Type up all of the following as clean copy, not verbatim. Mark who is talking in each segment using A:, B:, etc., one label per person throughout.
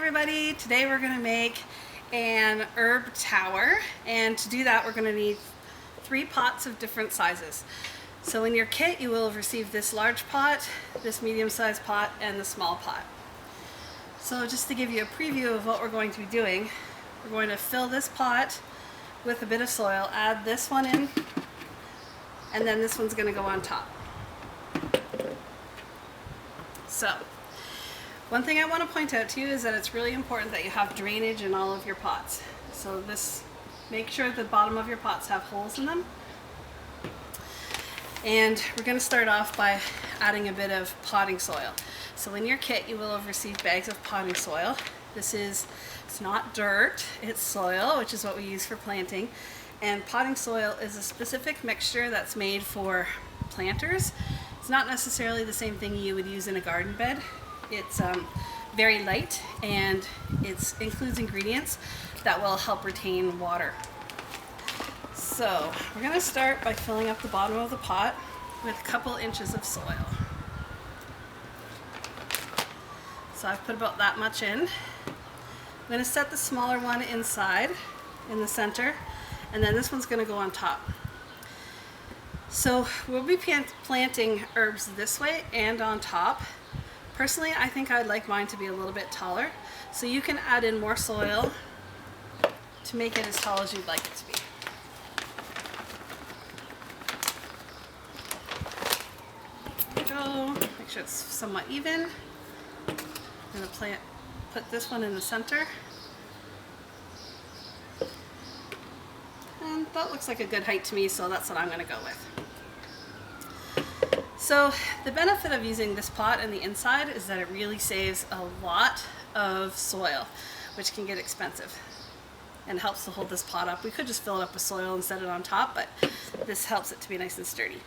A: everybody, today we're going to make an herb tower, and to do that we're going to need 3 pots of different sizes. So in your kit you will have received this large pot, this medium-sized pot, and the small pot. So just to give you a preview of what we're going to be doing, we're going to fill this pot with a bit of soil, add this one in, and then this one's going to go on top. So one thing I want to point out to you is that it's really important that you have drainage in all of your pots. So make sure the bottom of your pots have holes in them. And we're going to start off by adding a bit of potting soil. So in your kit you will have received bags of potting soil. It's not dirt, it's soil, which is what we use for planting. And potting soil is a specific mixture that's made for planters. It's not necessarily the same thing you would use in a garden bed. It's very light, and it includes ingredients that will help retain water. So we're going to start by filling up the bottom of the pot with a couple inches of soil. So I've put about that much in. I'm going to set the smaller one inside in the center, and then this one's going to go on top. So we'll be planting herbs this way and on top. Personally, I think I'd like mine to be a little bit taller, so you can add in more soil to make it as tall as you'd like it to be. There we go. Make sure it's somewhat even. I'm going to put this one in the center. And that looks like a good height to me, so that's what I'm going to go with. So the benefit of using this pot in the inside is that it really saves a lot of soil, which can get expensive, and helps to hold this pot up. We could just fill it up with soil and set it on top, but this helps it to be nice and sturdy.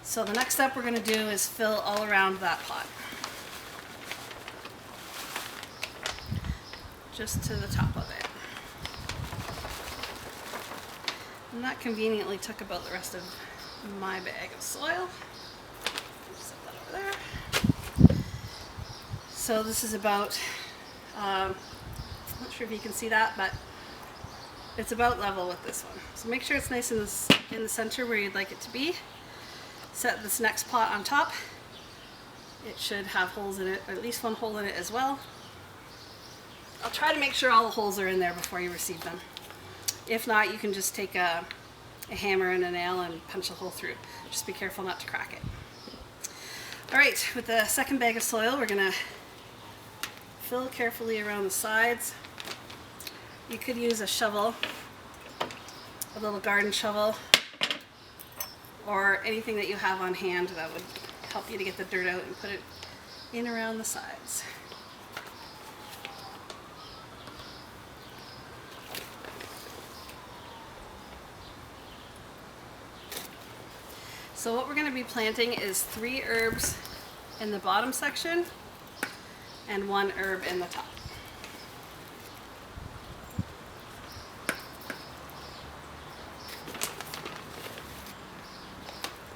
A: So the next step we're going to do is fill all around that pot, just to the top of it. And that conveniently took about the rest of my bag of soil. Set that over there. So this is about, I'm not sure if you can see that, but it's about level with this one. So make sure it's nice in the center where you'd like it to be. Set this next pot on top. It should have holes in it, or at least one hole in it as well. I'll try to make sure all the holes are in there before you receive them. If not, you can just take a hammer and a nail and punch a hole through. Just be careful not to crack it. Alright, with the second bag of soil, we're going to fill carefully around the sides. You could use a shovel, a little garden shovel, or anything that you have on hand that would help you to get the dirt out and put it in around the sides. So what we're going to be planting is 3 herbs in the bottom section and 1 herb in the top.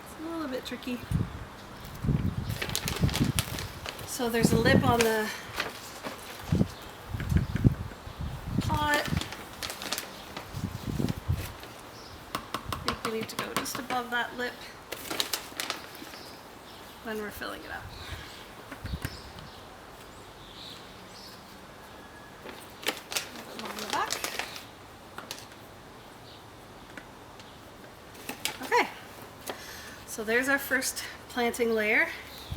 A: It's a little bit tricky. So there's a lip on the pot. I think we need to go just above that lip when we're filling it up. Along the back. Okay, so there's our first planting layer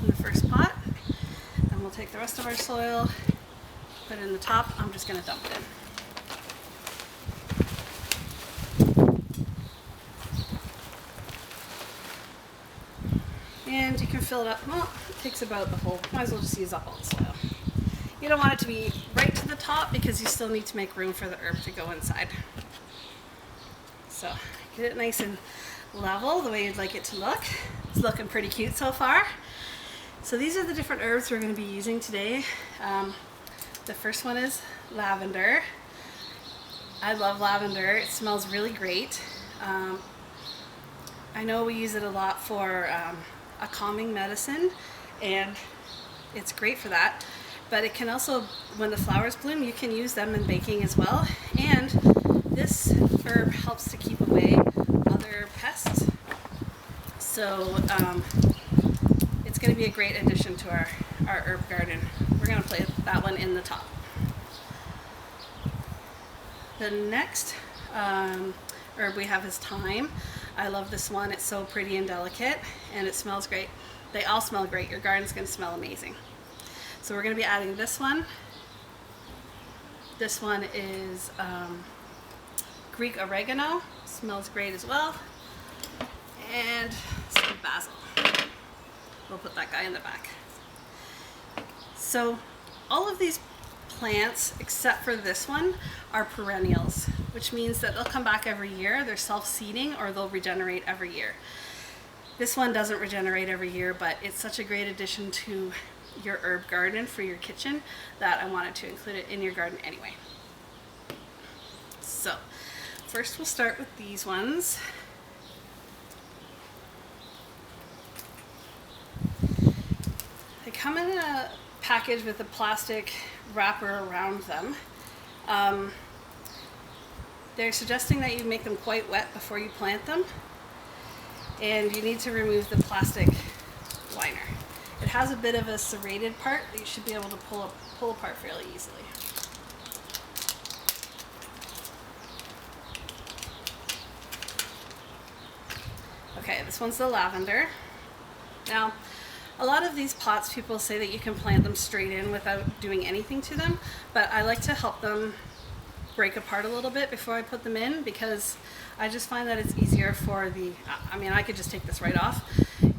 A: in the first pot, and we'll take the rest of our soil, put it in the top. I'm just going to dump it in. And you can fill it up. Well, it takes about the whole, might as well just use up all the soil. You don't want it to be right to the top because you still need to make room for the herb to go inside. So get it nice and level the way you'd like it to look. It's looking pretty cute so far. So these are the different herbs we're going to be using today. The first one is lavender. I love lavender. It smells really great. I know we use it a lot for a calming medicine, and it's great for that. but it can also, when the flowers bloom, you can use them in baking as well. And this herb helps to keep away other pests. So it's going to be a great addition to our herb garden. We're going to place that one in the top. The next herb we have is thyme. I love this one. It's so pretty and delicate, and it smells great. They all smell great. Your garden's going to smell amazing. So we're going to be adding this one. This one is Greek oregano. Smells great as well. And some basil. We'll put that guy in the back. So all of these plants, except for this one, are perennials, which means that they'll come back every year. They're self-seeding, or they'll regenerate every year. This one doesn't regenerate every year, but it's such a great addition to your herb garden for your kitchen that I wanted to include it in your garden anyway. So first we'll start with these ones. They come in a package with a plastic wrapper around them. They're suggesting that you make them quite wet before you plant them, and you need to remove the plastic liner. It has a bit of a serrated part that you should be able to pull apart fairly easily. Okay, this one's the lavender. Now, a lot of these pots, people say that you can plant them straight in without doing anything to them, but I like to help them break apart a little bit before I put them in, because I just find that it's easier for the, I mean, I could just take this right off.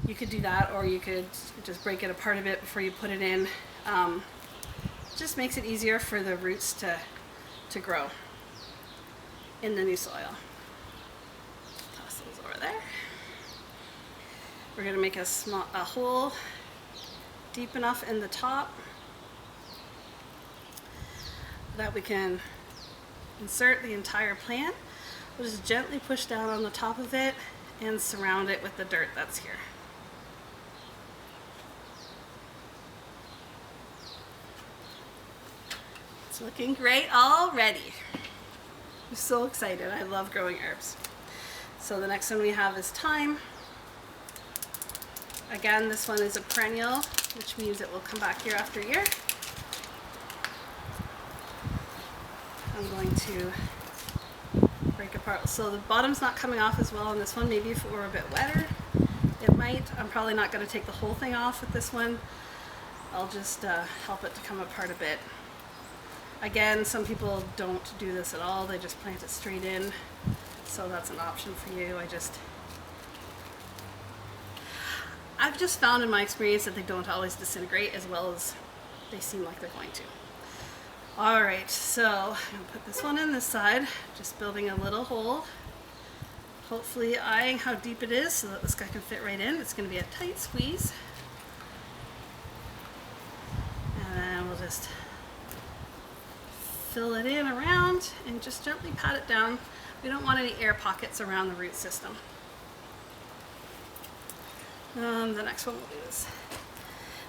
A: You could do that, or you could just break it apart a bit before you put it in. Just makes it easier for the roots to grow in the new soil. Toss those over there. We're going to make a hole deep enough in the top that we can insert the entire plant. We'll just gently push down on the top of it and surround it with the dirt that's here. It's looking great already. I'm so excited. I love growing herbs. So the next one we have is thyme. Again, this one is a perennial, which means it will come back year after year. I'm going to break apart. So the bottom's not coming off as well on this one. Maybe if it were a bit wetter, it might. I'm probably not going to take the whole thing off with this one. I'll just help it to come apart a bit. Again, some people don't do this at all. They just plant it straight in. So that's an option for you. I've just found in my experience that they don't always disintegrate as well as they seem like they're going to. Alright, so I'm going to put this one in this side, just building a little hole. Hopefully eyeing how deep it is so that this guy can fit right in. It's going to be a tight squeeze. And then we'll just fill it in around and just gently pat it down. We don't want any air pockets around the root system. The next one we'll do is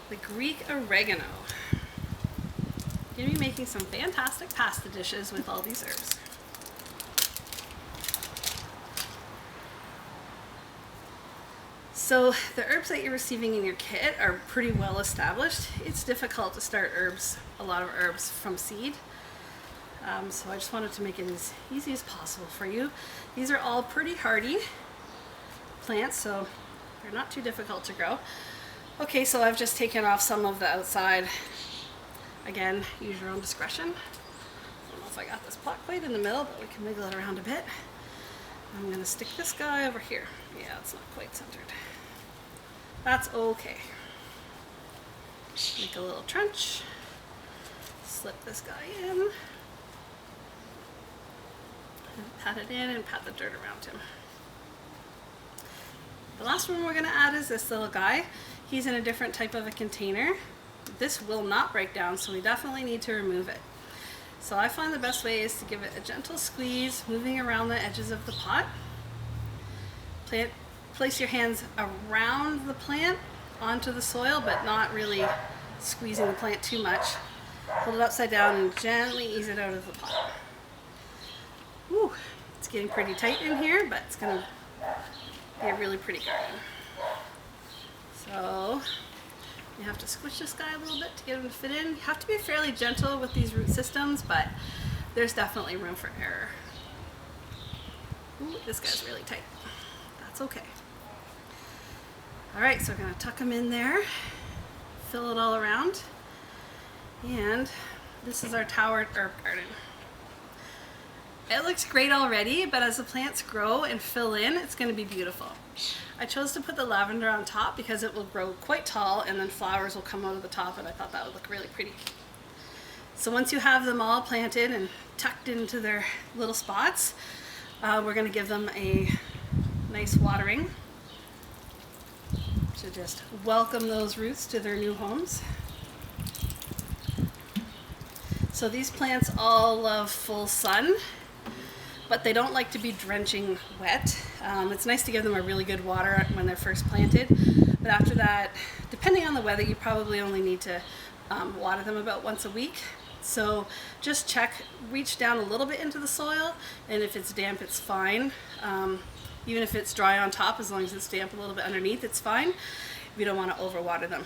A: the Greek oregano. I'm going to be making some fantastic pasta dishes with all these herbs. So the herbs that you're receiving in your kit are pretty well established. It's difficult to start a lot of herbs from seed. So I just wanted to make it as easy as possible for you. These are all pretty hardy plants, so they're not too difficult to grow. Okay, so I've just taken off some of the outside. Again, use your own discretion. I don't know if I got this pot quite in the middle, but we can wiggle it around a bit. I'm going to stick this guy over here. Yeah, it's not quite centered. That's okay. Make a little trench. Slip this guy in. And pat it in and pat the dirt around him. The last one we're going to add is this little guy. He's in a different type of a container. This will not break down, so we definitely need to remove it. So I find the best way is to give it a gentle squeeze, moving around the edges of the pot. Place your hands around the plant onto the soil, but not really squeezing the plant too much. Hold it upside down and gently ease it out of the pot. Woo, it's getting pretty tight in here, but it's gonna be a really pretty garden. So you have to squish this guy a little bit to get him to fit in. You have to be fairly gentle with these root systems, but there's definitely room for error. Ooh, this guy's really tight. That's okay. All right, so we're gonna tuck them in there, fill it all around, and this is our tower herb garden. It looks great already, but as the plants grow and fill in, it's gonna be beautiful. I chose to put the lavender on top because it will grow quite tall and then flowers will come out of the top, and I thought that would look really pretty. So once you have them all planted and tucked into their little spots, we're gonna give them a nice watering to just welcome those roots to their new homes. So these plants all love full sun, but they don't like to be drenching wet. It's nice to give them a really good water when they're first planted, but after that, depending on the weather, you probably only need to water them about once a week. So just check, reach down a little bit into the soil, and if it's damp, it's fine. Even if it's dry on top, as long as it's damp a little bit underneath, it's fine. We don't want to overwater them.